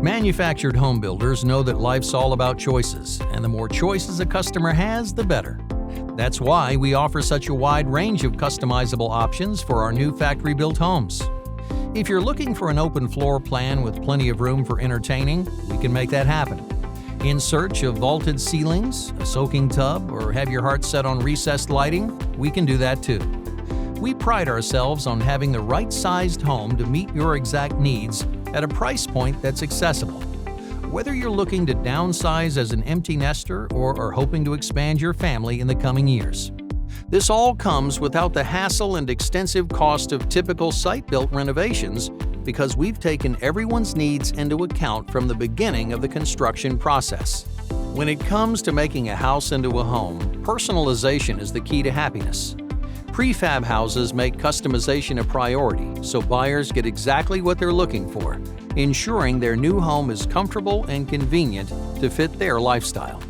Manufactured home builders know that life's all about choices, and the more choices a customer has, the better. That's why we offer such a wide range of customizable options for our new factory-built homes. If you're looking for an open floor plan with plenty of room for entertaining, we can make that happen. In search of vaulted ceilings, a soaking tub, or have your heart set on recessed lighting, we can do that too. We pride ourselves on having the right-sized home to meet your exact needs at a price point that's accessible. Whether you're looking to downsize as an empty nester or are hoping to expand your family in the coming years. This all comes without the hassle and extensive cost of typical site-built renovations because we've taken everyone's needs into account from the beginning of the construction process. When it comes to making a house into a home, personalization is the key to happiness. Prefab houses make customization a priority so buyers get exactly what they're looking for, ensuring their new home is comfortable and convenient to fit their lifestyle.